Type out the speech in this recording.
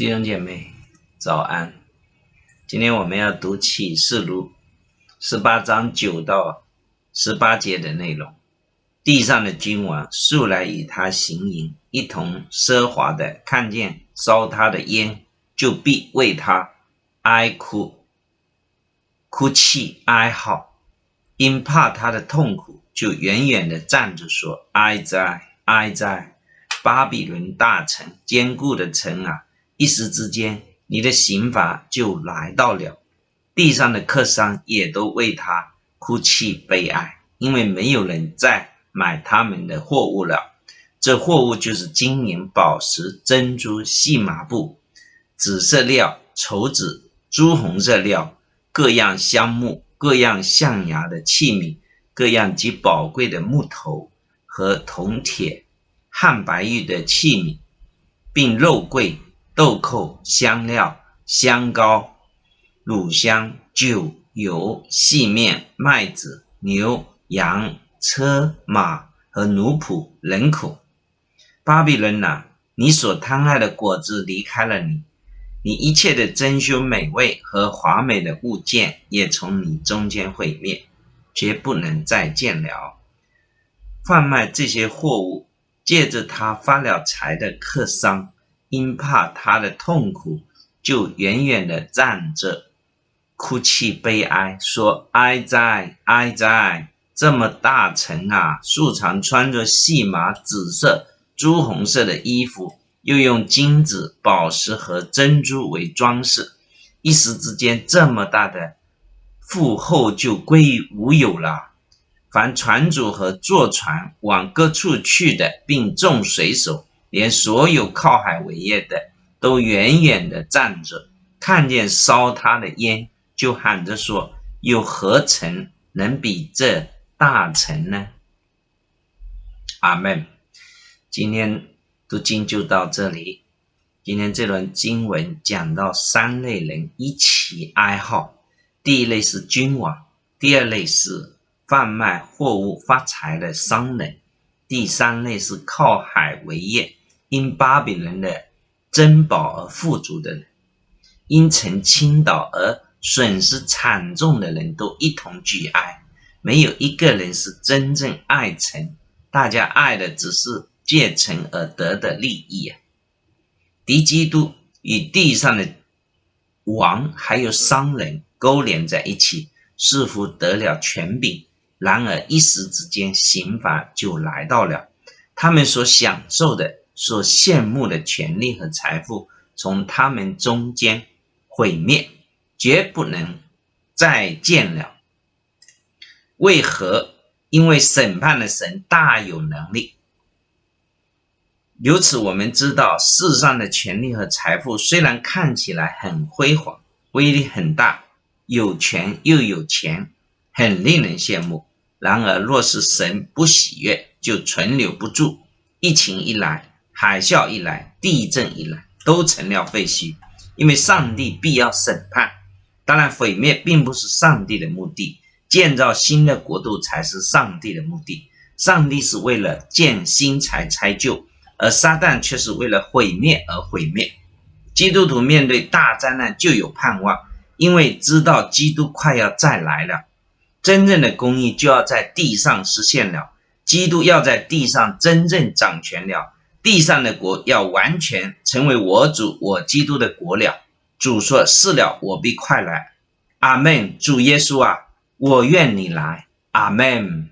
弟兄姐妹早安，今天我们要读启示录18章9到18节的内容。地上的君王素来与他行淫，一同奢华的，看见烧他的烟，就必为他哀哭泣哀号，因怕他的痛苦，就远远的站着说：哀哉哀哉，巴比伦大城，坚固的城啊，一时之间你的刑罚就来到了。地上的客商也都为他哭泣悲哀，因为没有人再买他们的货物了。这货物就是金银宝石珍珠细麻布紫色料绸子朱红色料各样香木各样象牙的器皿各样极宝贵的木头和铜铁汉白玉的器皿，并肉桂豆蔻香料香膏乳香酒油细面麦子牛羊车马和奴仆人口。巴比伦啊，你所贪爱的果子离开了你，你一切的珍馐美味和华美的物件也从你中间毁灭，绝不能再见了。贩卖这些货物借着他发了财的客商，因怕他的痛苦，就远远地站着哭泣悲哀，说：哀哉哀哉，这么大城啊，素常穿着细麻紫色朱红色的衣服，又用金子宝石和珍珠为装饰，一时之间这么大的富厚就归于无有了。凡船主和坐船往各处去的，并众水手，连所有靠海为业的，都远远地站着，看见烧他的烟，就喊着说：有何城能比这大城呢？阿们。今天读经就到这里。今天这轮经文讲到三类人一起哀号。第一类是君王，第二类是贩卖货物发财的商人，第三类是靠海为业，因巴比伦的珍宝而富足的人。因城倾倒而损失惨重的人都一同举哀，没有一个人是真正爱城，大家爱的只是借城而得的利益啊。敌基督与地上的王还有商人勾连在一起，似乎得了权柄，然而一时之间刑罚就来到了。他们所享受的所羡慕的权利和财富从他们中间毁灭，绝不能再见了。为何？因为审判的神大有能力。由此我们知道，世上的权力和财富虽然看起来很辉煌，威力很大，有权又有钱，很令人羡慕，然而若是神不喜悦，就存留不住。疫情一来，海啸一来，地震一来，都成了废墟，因为上帝必要审判。当然毁灭并不是上帝的目的，建造新的国度才是上帝的目的。上帝是为了建新才拆旧，而撒旦却是为了毁灭而毁灭。基督徒面对大灾难就有盼望，因为知道基督快要再来了，真正的公义就要在地上实现了，基督要在地上真正掌权了，地上的国要完全成为我主我基督的国了。主说：是了，我必快来。阿们。主耶稣啊，我愿你来。阿们。